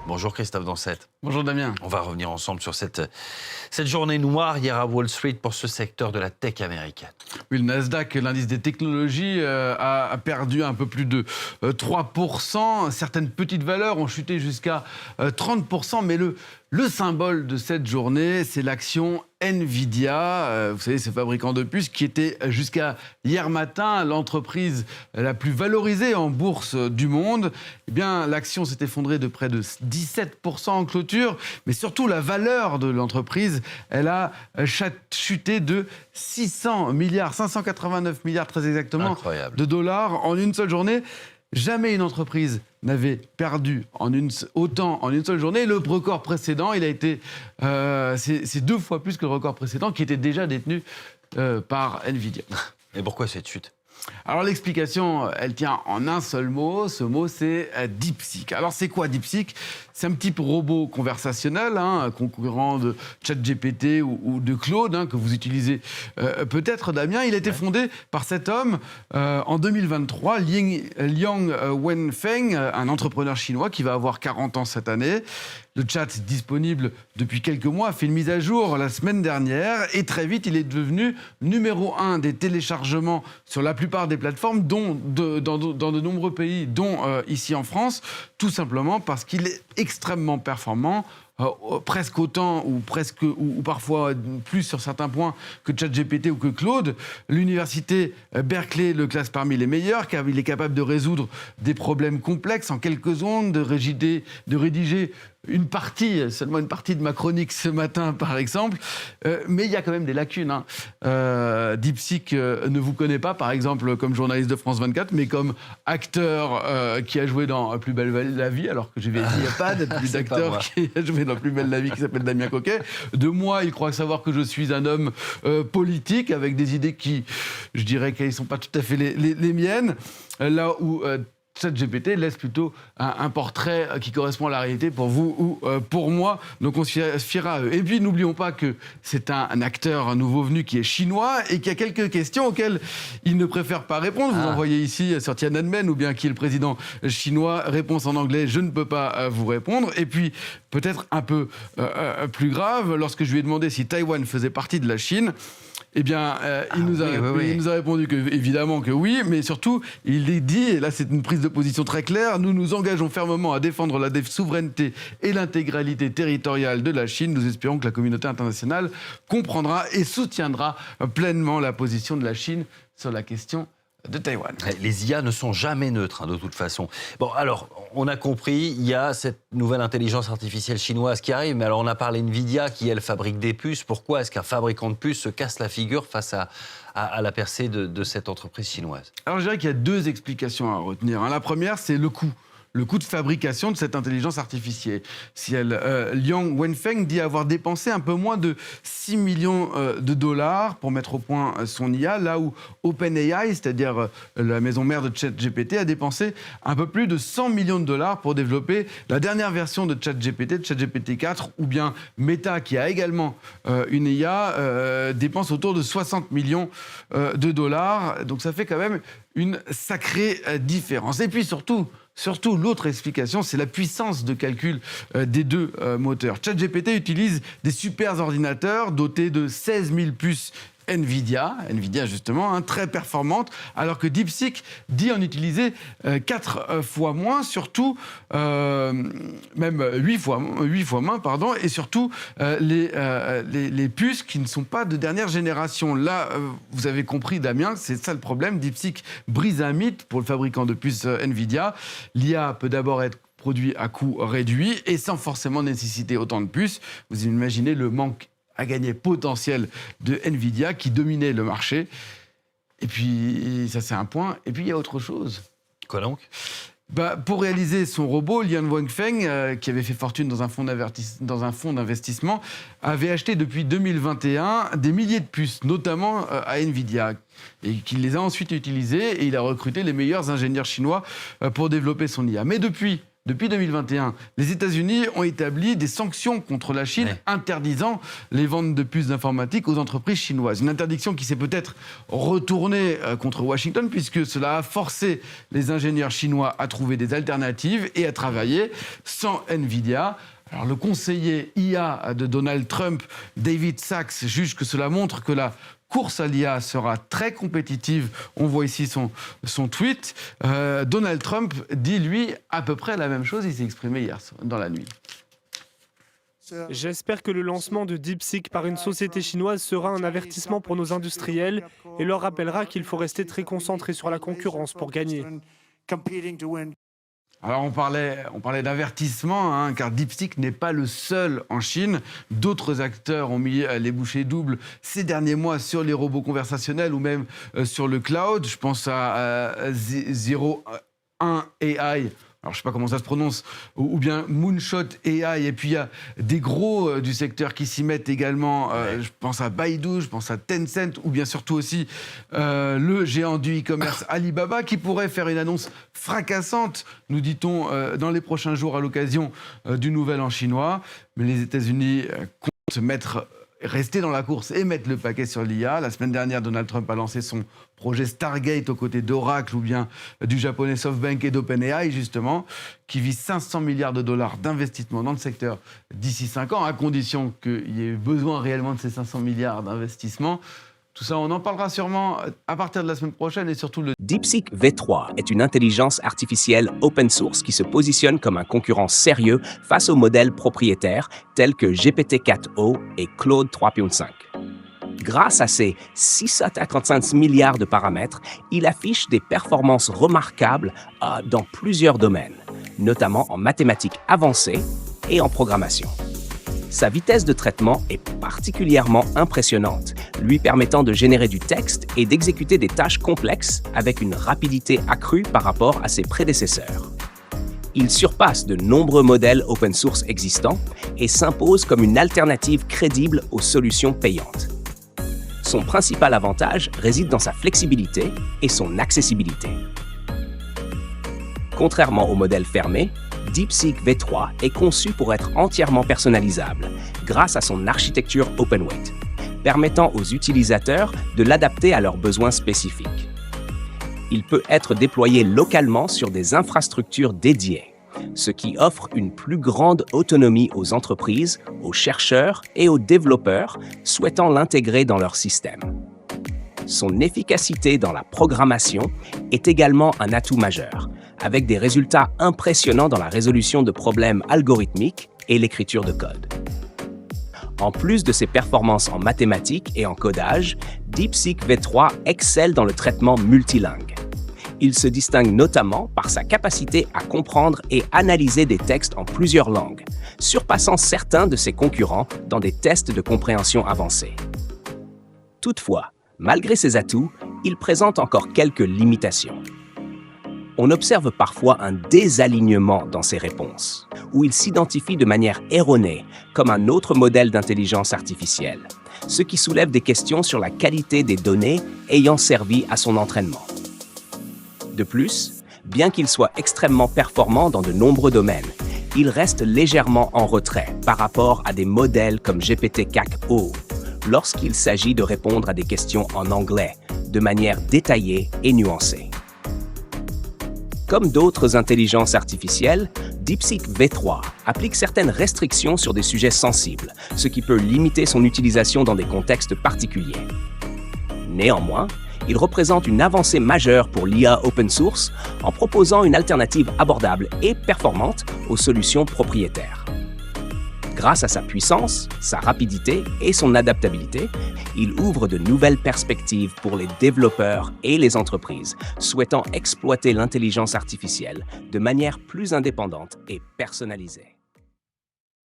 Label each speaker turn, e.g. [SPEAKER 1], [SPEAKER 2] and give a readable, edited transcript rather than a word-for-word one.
[SPEAKER 1] Bonjour Christophe Dansette.
[SPEAKER 2] Bonjour Damien.
[SPEAKER 1] On va revenir ensemble sur cette journée noire hier à Wall Street pour ce secteur de la tech américaine.
[SPEAKER 2] Oui, le Nasdaq, l'indice des technologies, a perdu un peu plus de 3%. Certaines petites valeurs ont chuté jusqu'à 30%, mais le symbole de cette journée, c'est l'action Nvidia, vous savez, ce fabricant de puces qui était jusqu'à hier matin l'entreprise la plus valorisée en bourse du monde. Eh bien, l'action s'est effondrée de près de 17% en clôture, mais surtout la valeur de l'entreprise, elle a chuté de 589 milliards très exactement.
[SPEAKER 1] Incroyable.
[SPEAKER 2] De dollars en une seule journée. Jamais une entreprise n'avait perdu autant en une seule journée. Le record précédent, il a été, c'est 2 fois plus que le record précédent qui était déjà détenu par Nvidia.
[SPEAKER 1] Et pourquoi cette chute ?
[SPEAKER 2] Alors l'explication, elle tient en un seul mot. Ce mot, c'est DeepSeek. Alors c'est quoi DeepSeek ? C'est un petit robot conversationnel, concurrent de ChatGPT ou de Claude, que vous utilisez peut-être, Damien. Il a été fondé par cet homme en 2023, Liang Wenfeng, un entrepreneur chinois qui va avoir 40 ans cette année. Le chat disponible depuis quelques mois a fait une mise à jour la semaine dernière et très vite, il est devenu numéro 1 des téléchargements sur la plupart des plateformes, dans de nombreux pays, dont ici en France, tout simplement parce qu'il est extrêmement performant, presque autant ou parfois plus sur certains points que ChatGPT ou que Claude. L'université Berkeley le classe parmi les meilleurs car il est capable de résoudre des problèmes complexes en quelques secondes, de rédiger seulement une partie de ma chronique ce matin, par exemple. Mais il y a quand même des lacunes. DeepSeek ne vous connaît pas, par exemple, comme journaliste de France 24, mais comme acteur qui a joué dans Plus belle la vie, alors que je vais dire, il n'y a pas d'acteur qui a joué dans Plus belle la vie qui s'appelle Damien Coquet. De moi, il croit savoir que je suis un homme politique, avec des idées qui, je dirais qu'elles ne sont pas tout à fait les miennes. Là où ChatGPT laisse plutôt un portrait qui correspond à la réalité pour vous ou pour moi. Donc on se fiera à eux. Et puis n'oublions pas que c'est un acteur, un nouveau venu qui est chinois et qui a quelques questions auxquelles il ne préfère pas répondre. Vous en voyez ici sur Tiananmen ou bien qui est le président chinois. Réponse en anglais, je ne peux pas vous répondre. Et puis peut-être un peu plus grave, lorsque je lui ai demandé si Taïwan faisait partie de la Chine, eh bien, il nous a répondu évidemment que oui, mais surtout, il dit, et là c'est une prise de position très claire, nous nous engageons fermement à défendre la souveraineté et l'intégralité territoriale de la Chine. Nous espérons que la communauté internationale comprendra et soutiendra pleinement la position de la Chine sur la question de Taïwan.
[SPEAKER 1] Les IA ne sont jamais neutres, de toute façon. Bon, alors, on a compris, il y a cette nouvelle intelligence artificielle chinoise qui arrive, mais alors on a parlé Nvidia qui, elle, fabrique des puces. Pourquoi est-ce qu'un fabricant de puces se casse la figure face à la percée de cette entreprise chinoise ?
[SPEAKER 2] Alors, je dirais qu'il y a 2 explications à retenir. La première, c'est le coût. Le coût de fabrication de cette intelligence artificielle. Liang Wenfeng dit avoir dépensé un peu moins de 6 millions de dollars pour mettre au point son IA, là où OpenAI, c'est-à-dire la maison mère de ChatGPT, a dépensé un peu plus de 100 millions de dollars pour développer la dernière version de ChatGPT 4, ou bien Meta, qui a également une IA, dépense autour de 60 millions de dollars. Donc ça fait quand même une sacrée différence. Et puis Surtout, l'autre explication, c'est la puissance de calcul des 2 moteurs. ChatGPT utilise des super ordinateurs dotés de 16 000 puces Nvidia justement, très performante, alors que DeepSeek dit en utiliser 4 fois moins, surtout, même 8 fois moins, pardon, et surtout les puces qui ne sont pas de dernière génération. Là, vous avez compris, Damien, c'est ça le problème. DeepSeek brise un mythe pour le fabricant de puces Nvidia. L'IA peut d'abord être produit à coût réduit et sans forcément nécessiter autant de puces. Vous imaginez le manque à gagner potentiel de Nvidia qui dominait le marché. Et puis, ça c'est un point. Et puis, il y a autre chose.
[SPEAKER 1] Quoi donc ?
[SPEAKER 2] Pour réaliser son robot, Liang Wenfeng, qui avait fait fortune dans un fonds d'investissement, avait acheté depuis 2021 des milliers de puces, notamment à Nvidia, et qu'il les a ensuite utilisées, et il a recruté les meilleurs ingénieurs chinois pour développer son IA. Mais depuis depuis 2021, les États-Unis ont établi des sanctions contre la Chine interdisant les ventes de puces d'informatique aux entreprises chinoises. Une interdiction qui s'est peut-être retournée contre Washington puisque cela a forcé les ingénieurs chinois à trouver des alternatives et à travailler sans Nvidia. Alors, le conseiller IA de Donald Trump, David Sachs, juge que cela montre que la course à l'IA sera très compétitive. On voit ici son tweet. Donald Trump dit, lui, à peu près la même chose. Il s'est exprimé hier dans la nuit.
[SPEAKER 3] J'espère que le lancement de DeepSeek par une société chinoise sera un avertissement pour nos industriels et leur rappellera qu'il faut rester très concentré sur la concurrence pour gagner.
[SPEAKER 2] Alors on parlait d'avertissement, car DeepSeek n'est pas le seul en Chine. D'autres acteurs ont mis les bouchées doubles ces derniers mois sur les robots conversationnels ou même sur le cloud. Je pense à Zero un AI. Alors, je ne sais pas comment ça se prononce, ou bien Moonshot AI. Et puis, il y a des gros du secteur qui s'y mettent également. Je pense à Baidu, je pense à Tencent, ou bien surtout aussi le géant du e-commerce Alibaba, qui pourrait faire une annonce fracassante, nous dit-on, dans les prochains jours à l'occasion du Nouvel An chinois. Mais les États-Unis comptent rester dans la course et mettre le paquet sur l'IA. La semaine dernière, Donald Trump a lancé son projet Stargate aux côtés d'Oracle ou bien du japonais SoftBank et d'OpenAI, justement, qui vise 500 milliards de dollars d'investissement dans le secteur d'ici 5 ans, à condition qu'il y ait besoin réellement de ces 500 milliards d'investissements. Tout ça, on en parlera sûrement à partir de la semaine prochaine et surtout le...
[SPEAKER 4] DeepSeek V3 est une intelligence artificielle open source qui se positionne comme un concurrent sérieux face aux modèles propriétaires tels que GPT-4o et Claude 3.5. Grâce à ses 655 milliards de paramètres, il affiche des performances remarquables dans plusieurs domaines, notamment en mathématiques avancées et en programmation. Sa vitesse de traitement est particulièrement impressionnante, lui permettant de générer du texte et d'exécuter des tâches complexes avec une rapidité accrue par rapport à ses prédécesseurs. Il surpasse de nombreux modèles open source existants et s'impose comme une alternative crédible aux solutions payantes. Son principal avantage réside dans sa flexibilité et son accessibilité. Contrairement au modèle fermé, DeepSeek V3 est conçu pour être entièrement personnalisable grâce à son architecture open-weight, permettant aux utilisateurs de l'adapter à leurs besoins spécifiques. Il peut être déployé localement sur des infrastructures dédiées, ce qui offre une plus grande autonomie aux entreprises, aux chercheurs et aux développeurs souhaitant l'intégrer dans leur système. Son efficacité dans la programmation est également un atout majeur, avec des résultats impressionnants dans la résolution de problèmes algorithmiques et l'écriture de code. En plus de ses performances en mathématiques et en codage, DeepSeek V3 excelle dans le traitement multilingue. Il se distingue notamment par sa capacité à comprendre et analyser des textes en plusieurs langues, surpassant certains de ses concurrents dans des tests de compréhension avancés. Toutefois, malgré ses atouts, il présente encore quelques limitations. On observe parfois un désalignement dans ses réponses, où il s'identifie de manière erronée comme un autre modèle d'intelligence artificielle, ce qui soulève des questions sur la qualité des données ayant servi à son entraînement. De plus, bien qu'il soit extrêmement performant dans de nombreux domaines, il reste légèrement en retrait par rapport à des modèles comme GPT-4o, lorsqu'il s'agit de répondre à des questions en anglais de manière détaillée et nuancée. Comme d'autres intelligences artificielles, DeepSeek V3 applique certaines restrictions sur des sujets sensibles, ce qui peut limiter son utilisation dans des contextes particuliers. Néanmoins, il représente une avancée majeure pour l'IA open source en proposant une alternative abordable et performante aux solutions propriétaires. Grâce à sa puissance, sa rapidité et son adaptabilité, il ouvre de nouvelles perspectives pour les développeurs et les entreprises souhaitant exploiter l'intelligence artificielle de manière plus indépendante et personnalisée.